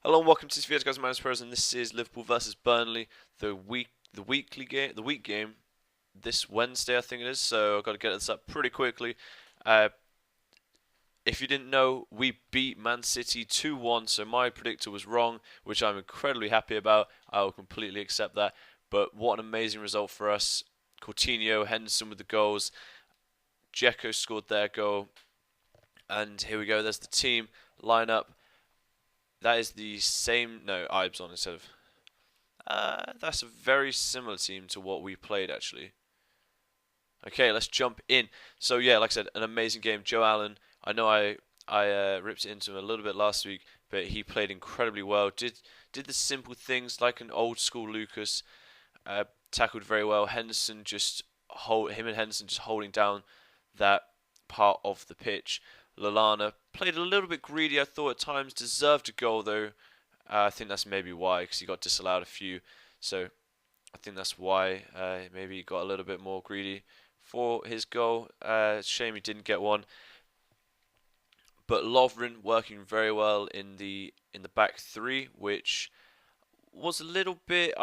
Hello and welcome to this video, guys. My name is Perez, and this is Liverpool versus Burnley, the week game this Wednesday, I think it is. So I've got to get this up pretty quickly. Uh, if you didn't know, we beat Man City 2-1, so my predictor was wrong, which I'm incredibly happy about. I will completely accept that. But what an amazing result for us. Coutinho, Henderson with the goals. Dzeko scored their goal. And here we go. There's the team lineup. That is the same. No, Ibe's on instead of. That's a very similar team to what we played actually. Okay, let's jump in. So yeah, like I said, an amazing game. Joe Allen. I know I ripped into him a little bit last week, but he played incredibly well. Did the simple things like an old school Lucas. Tackled very well. Him and Henderson just holding down that part of the pitch. Lallana played a little bit greedy, I thought at times, deserved a goal though. I think that's maybe why, because he got disallowed a few. So I think that's why maybe he got a little bit more greedy for his goal. Shame he didn't get one. But Lovren working very well in the back three, which I was a little bit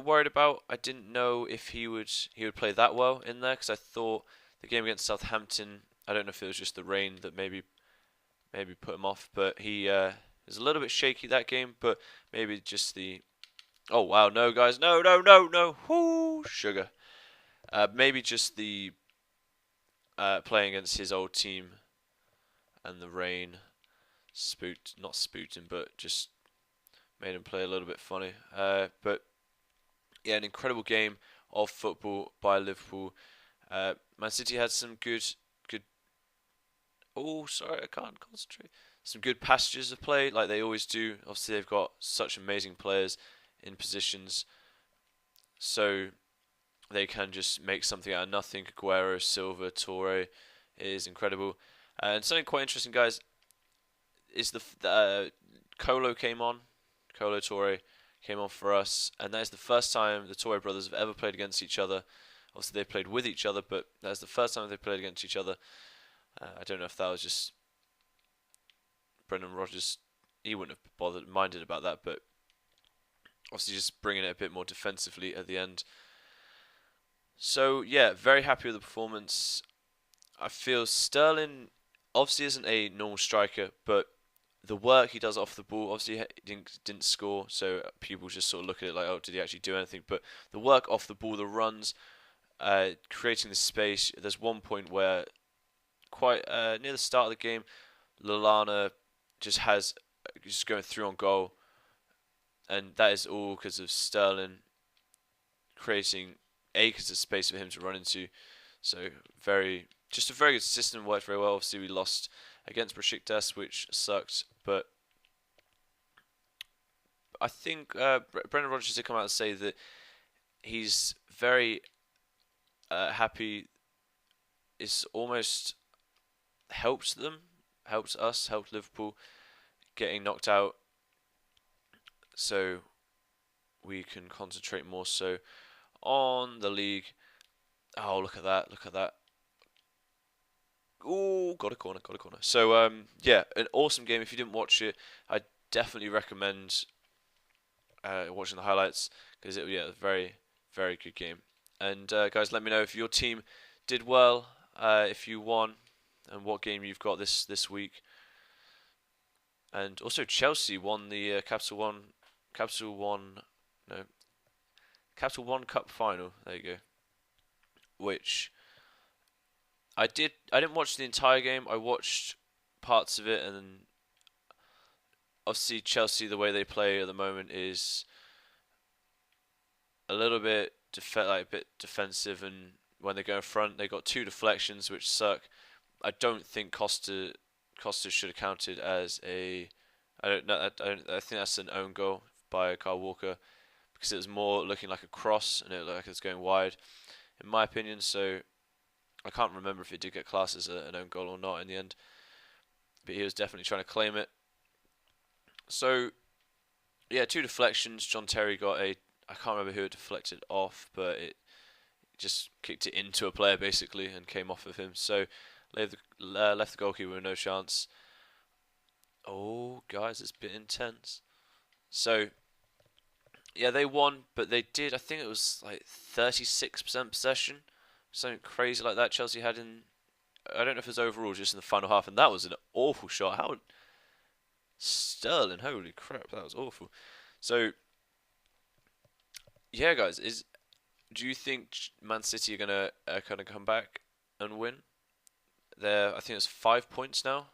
worried about. I didn't know if he would play that well in there because I thought the game against Southampton. I don't know if it was just the rain that maybe put him off, but he was a little bit shaky that game. But maybe just the oh wow, no guys, no no no no, whoo sugar. Maybe just the playing against his old team and the rain not spooked him, but just made him play a little bit funny. But yeah, an incredible game of football by Liverpool. Man City had some good. Oh, sorry, I can't concentrate. Some good passages of play, like they always do. Obviously, they've got such amazing players in positions, so they can just make something out of nothing. Aguero, Silva, Torre is incredible. And something quite interesting, guys, is Colo came on. Colo Torre came on for us, and that is the first time the Torre brothers have ever played against each other. Obviously, they played with each other, but that's the first time they played against each other. I don't know if that was just Brendan Rodgers. He wouldn't have minded about that, but obviously just bringing it a bit more defensively at the end. So yeah, very happy with the performance. I feel Sterling obviously isn't a normal striker, but the work he does off the ball, obviously he didn't score, so people just sort of look at it like, oh, did he actually do anything? But the work off the ball, the runs, creating the space. There's one point where quite near the start of the game, Lallana just going through on goal, and that is all because of Sterling creating acres of space for him to run into. So just a very good system, worked very well. Obviously, we lost against Besiktas, which sucked, but I think Brendan Rodgers did come out and say that he's very happy. It's almost helped us, helped Liverpool getting knocked out, so we can concentrate more so on the league. Oh, look at that! Look at that! Oh, got a corner, got a corner. So yeah, an awesome game. If you didn't watch it, I definitely recommend watching the highlights because it a very very good game. And guys, let me know if your team did well, if you won, and what game you've got this week. And also Chelsea won the Capital One, no, Capital One Cup final. There you go. Which I didn't watch the entire game. I watched parts of it, and then obviously Chelsea, the way they play at the moment is a little bit a bit defensive, and when they go in front, they got two deflections which suck. I don't think Costa should have counted as a. I don't know. I think that's an own goal by Kyle Walker because it was more looking like a cross and it looked like it was going wide, in my opinion. So I can't remember if it did get classed as an own goal or not in the end, but he was definitely trying to claim it. So yeah, two deflections. John Terry got a. I can't remember who it deflected off, but it just kicked it into a player basically and came off of him. So left the goalkeeper with no chance. Oh, guys, it's a bit intense. So yeah, they won, but they did. I think it was like 36% possession, something crazy like that. Chelsea had in. I don't know if it was overall, just in the final half, and that was an awful shot. How Sterling, holy crap, that was awful. So yeah, guys, do you think Man City are gonna kind of come back and win? I think it's 5 points now,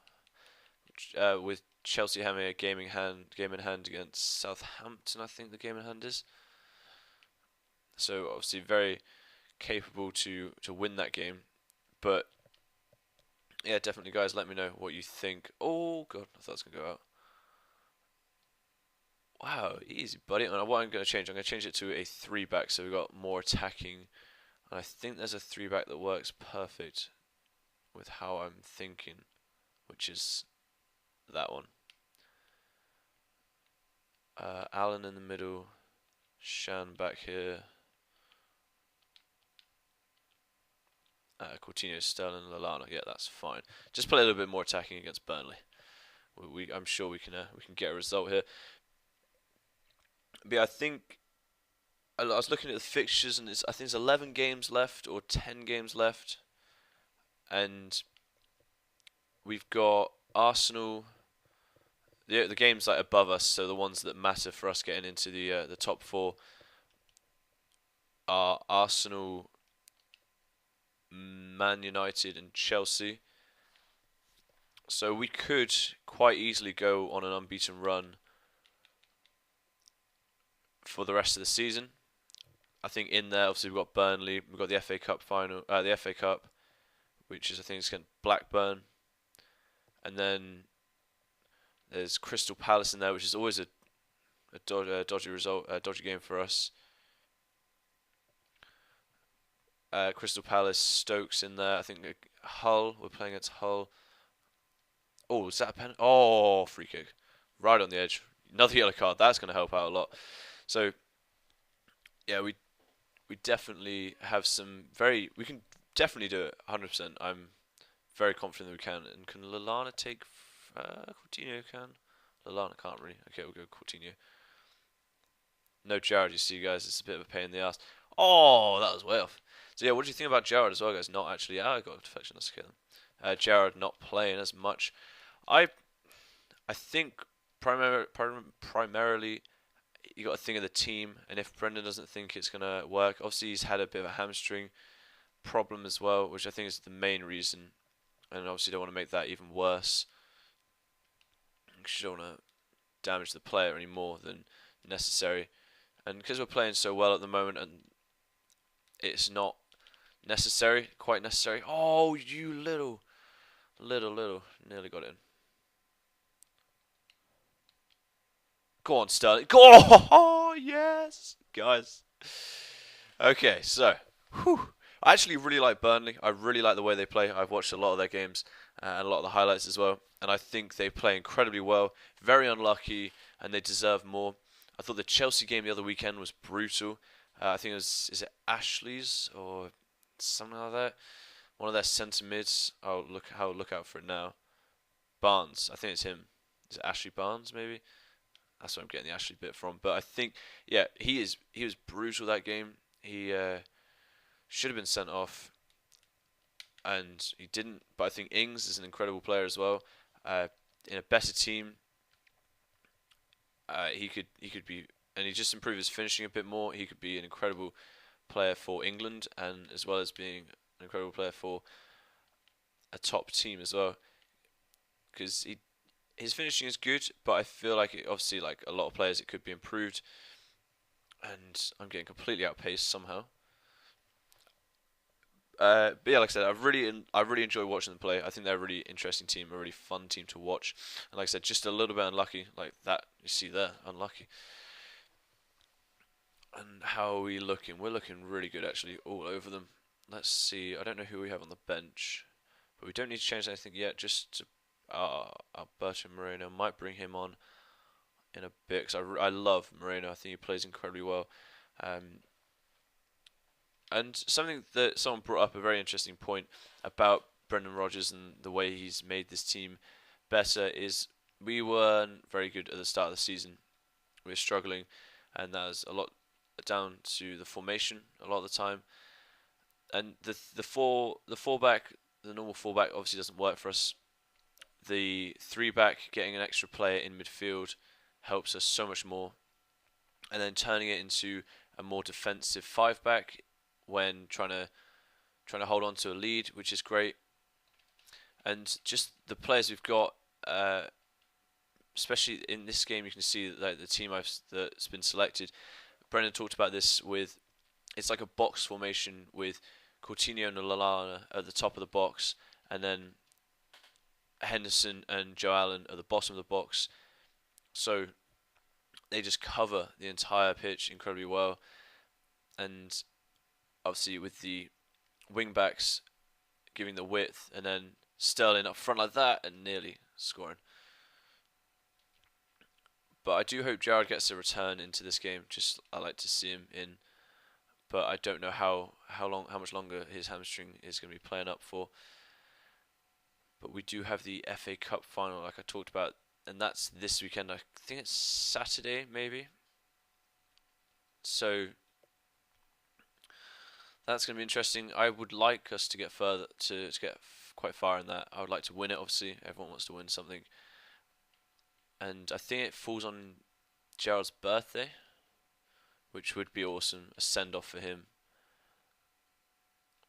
with Chelsea having a game in hand against Southampton. I think the game in hand is. So obviously very capable to win that game. But yeah, definitely, guys, let me know what you think. Oh god, I thought it was gonna go out. Wow, easy, buddy. And what I'm going to change it to a three back, so we've got more attacking. And I think there's a three back that works perfect with how I'm thinking, which is that one. Allen in the middle, Shan back here, Coutinho, Sterling, Lallana. Yeah, that's fine. Just play a little bit more attacking against Burnley. I'm sure we can get a result here. But yeah, I think I was looking at the fixtures, and I think it's 11 games left or 10 games left, and we've got Arsenal. The games like above us, so the ones that matter for us getting into the top four are Arsenal, Man United, and Chelsea. So we could quite easily go on an unbeaten run for the rest of the season. I think in there, obviously, we've got Burnley, we've got the FA Cup final, the FA Cup, which is I think it's against Blackburn, and then there's Crystal Palace in there, which is always a dodgy result, a dodgy game for us. Crystal Palace, Stokes in there. I think Hull. We're playing against Hull. Oh, is that a pen? Oh, free kick, right on the edge. Another yellow card. That's going to help out a lot. So yeah, we definitely have some very. We can definitely do it 100%. I'm very confident that we can. And can Lallana take? Coutinho can. Lallana can't really. Okay, we'll go Coutinho. No Jared, you see, guys. It's a bit of a pain in the ass. Oh, that was way off. So yeah, what do you think about Jared as well, guys? Not actually. I got a deflection. Let's kill him. Jared not playing as much. I think primarily you got to think of the team, and if Brendan doesn't think it's gonna work, obviously he's had a bit of a hamstring problem as well, which I think is the main reason, and obviously don't want to make that even worse. You don't want to damage the player any more than necessary, and because we're playing so well at the moment, and it's not quite necessary. Oh, you little, nearly got it in. Go on, Sterling. Go on! Oh, yes! Guys. Okay, so. Whew. I actually really like Burnley. I really like the way they play. I've watched a lot of their games and a lot of the highlights as well. And I think they play incredibly well. Very unlucky, and they deserve more. I thought the Chelsea game the other weekend was brutal. I think it was, is it Ashley's or something like that? One of their centre mids. I'll look out for it now. Barnes. I think it's him. Is it Ashley Barnes, maybe? That's where I'm getting the Ashley bit from. But I think, yeah, he was brutal that game. He should have been sent off, and he didn't. But I think Ings is an incredible player as well. In a better team, he could be, and he just improved his finishing a bit more. He could be an incredible player for England, and as well as being an incredible player for a top team as well, because his finishing is good, but I feel like obviously, like a lot of players, it could be improved. And I'm getting completely outpaced somehow. But yeah, like I said, I really enjoy watching them play. I think they're a really interesting team, a really fun team to watch. And like I said, just a little bit unlucky, like that you see there, unlucky. And how are we looking? We're looking really good actually, all over them. Let's see. I don't know who we have on the bench, but we don't need to change anything yet. Just Alberto Moreno, might bring him on in a bit because I love Moreno. I think he plays incredibly well. And something that someone brought up, a very interesting point about Brendan Rodgers and the way he's made this team better, is we weren't very good at the start of the season. we're struggling, and that is a lot down to the formation a lot of the time. And the fullback, the normal fullback obviously doesn't work for us. The three back, getting an extra player in midfield helps us so much more, and then turning it into a more defensive five back when trying to hold on to a lead, which is great. And just the players we've got, especially in this game, you can see that the team that's been selected. Brendan talked about this with, it's like a box formation with Coutinho and Lallana at the top of the box, and then Henderson and Joe Allen at the bottom of the box. So they just cover the entire pitch incredibly well, and obviously with the wing backs giving the width, and then Sterling up front like that and nearly scoring. But I do hope Gerrard gets a return into this game. Just I like to see him in, but I don't know how much longer his hamstring is going to be playing up for. But we do have the FA Cup final, like I talked about, and that's this weekend. I think it's Saturday, maybe. So that's going to be interesting. I would like us to get further, to get quite far in that. I would like to win it, obviously. Everyone wants to win something. And I think it falls on Gerrard's birthday, which would be awesome. A send-off for him,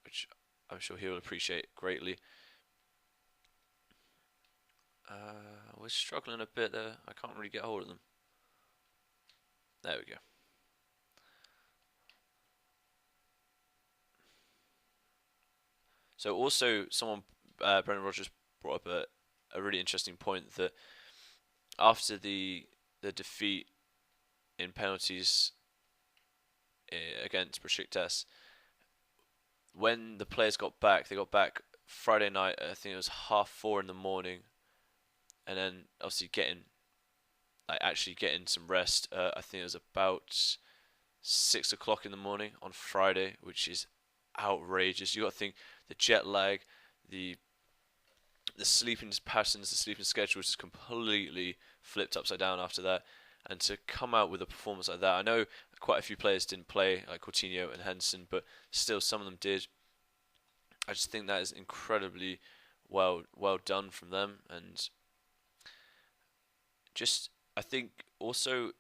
which I'm sure he will appreciate greatly. We're struggling a bit there. I can't really get hold of them. There we go. So also, Brendan Rodgers brought up a really interesting point that after the defeat in penalties against Besiktas, when the players got back, they got back Friday night. I think it was 4:30 in the morning, and then obviously actually getting some rest. I think it was about 6 o'clock in the morning on Friday, which is outrageous. You got to think the jet lag, the sleeping patterns, the sleeping schedule is completely flipped upside down after that. And to come out with a performance like that, I know quite a few players didn't play, like Coutinho and Henderson, but still some of them did. I just think that is incredibly well done from them, and just I think also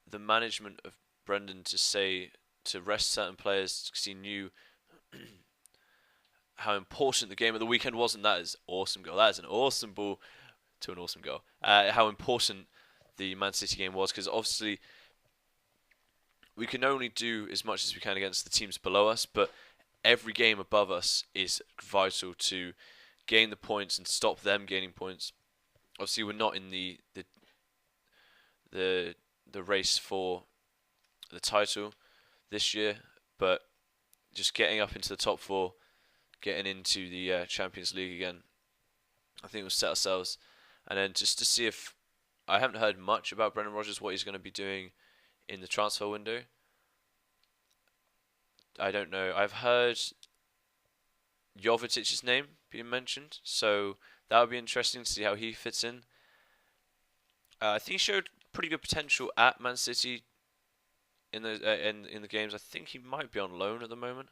the management of Brendan to rest certain players because he knew how important the game of the weekend was, and that is awesome goal. That is an awesome ball to an awesome goal. How important the Man City game was, because obviously we can only do as much as we can against the teams below us, but every game above us is vital to gain the points and stop them gaining points. Obviously, we're not in the race for the title this year, but just getting up into the top four, getting into the Champions League again, I think we'll set ourselves. And then just to see if, I haven't heard much about Brendan Rodgers, what he's going to be doing in the transfer window. I don't know. I've heard Jovicic's name being mentioned, so that would be interesting to see how he fits in. I think he showed pretty good potential at Man City in the games. I think he might be on loan at the moment,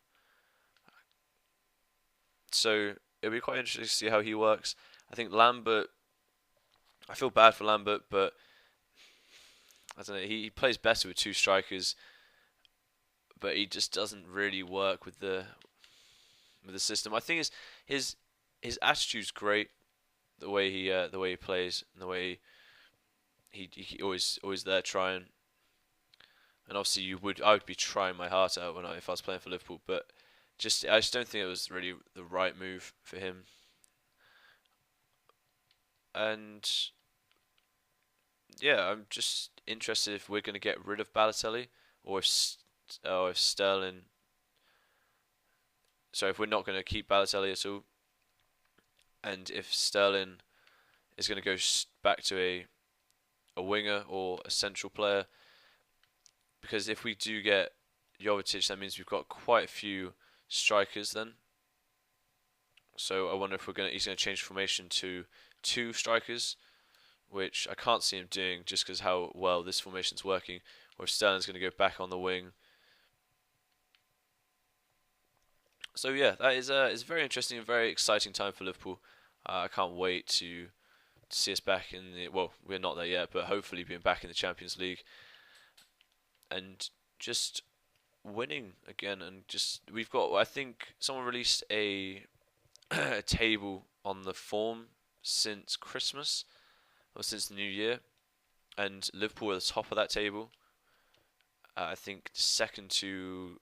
so it'll be quite interesting to see how he works. I think Lambert, I feel bad for Lambert, but I don't know. He plays better with two strikers, but he just doesn't really work with the system. I think his attitude's great, the way he plays and the way he always there trying. And obviously I would be trying my heart out if I was playing for Liverpool, but I just don't think it was really the right move for him. And yeah, I'm just interested if we're going to get rid of Balotelli or if Sterling. So if we're not going to keep Balotelli at all, and if Sterling is going to go back to a winger or a central player, because if we do get Jovetic, that means we've got quite a few strikers then. So I wonder if he's going to change formation to two strikers which I can't see him doing just because how well this formation's working, or if Sterling's going to go back on the wing. So yeah, that is it's a very interesting and very exciting time for Liverpool. I can't wait to see us back in the, well, we're not there yet, but hopefully being back in the Champions League and just winning again. And just, we've got, I think someone released a a table on the form since Christmas or since the New Year, and Liverpool are the top of that table. I think second to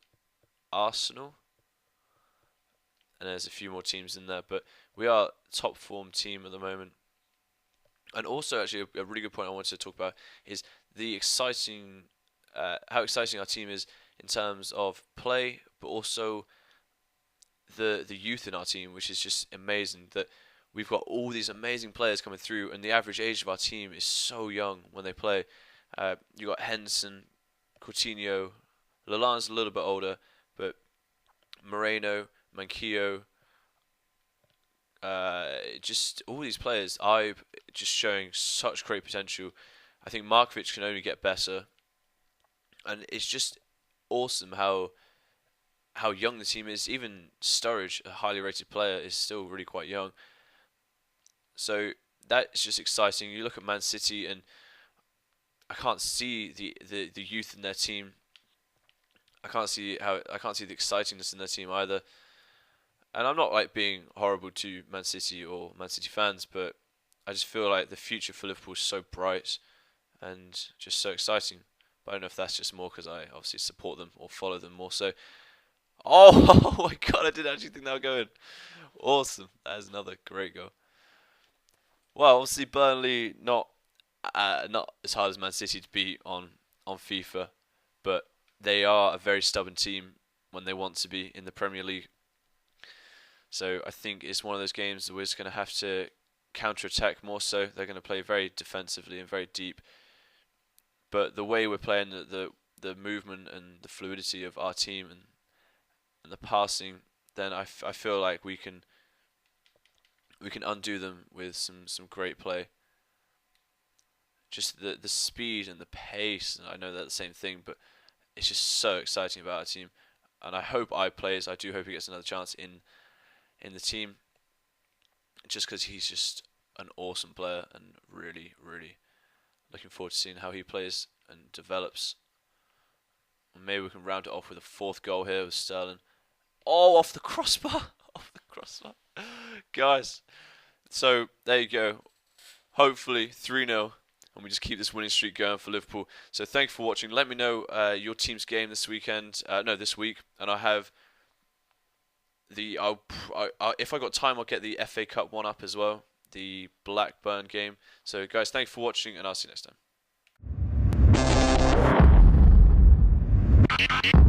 Arsenal, and there's a few more teams in there, but we are top form team at the moment. And also, actually, a really good point I wanted to talk about is the exciting, how exciting our team is in terms of play, but also the youth in our team, which is just amazing. That we've got all these amazing players coming through, and the average age of our team is so young when they play. You got Henderson, Coutinho, Lallana's a little bit older, but Moreno, Manquillo, just all these players, just showing such great potential. I think Markovic can only get better, and it's just awesome how young the team is. Even Sturridge, a highly rated player, is still really quite young. So that's just exciting. You look at Man City, and I can't see the youth in their team. I can't see the excitingness in their team either. And I'm not like being horrible to Man City or Man City fans, but I just feel like the future for Liverpool is so bright and just so exciting. But I don't know if that's just more because I obviously support them or follow them more so. Oh, oh my god, I didn't actually think that would go in. Awesome. That is another great goal. Well, obviously Burnley not as hard as Man City to beat on FIFA, but they are a very stubborn team when they want to be in the Premier League. So I think it's one of those games that we're just going to have to counter-attack more so. They're going to play very defensively and very deep. But the way we're playing, the movement and the fluidity of our team and the passing, then I feel like we can undo them with some great play. Just the speed and the pace, and I know they're the same thing, but it's just so exciting about our team. And I hope I do hope he gets another chance in the team, just because he's just an awesome player, and really, really looking forward to seeing how he plays and develops. And maybe we can round it off with a fourth goal here with Sterling. Oh, off the crossbar! Off the crossbar. Guys, so there you go. Hopefully 3-0, and we just keep this winning streak going for Liverpool. So thank you for watching. Let me know your team's game this weekend. This week, and I have if I got time, I'll get the FA Cup one up as well, the Blackburn game. So guys, thank you for watching, and I'll see you next time.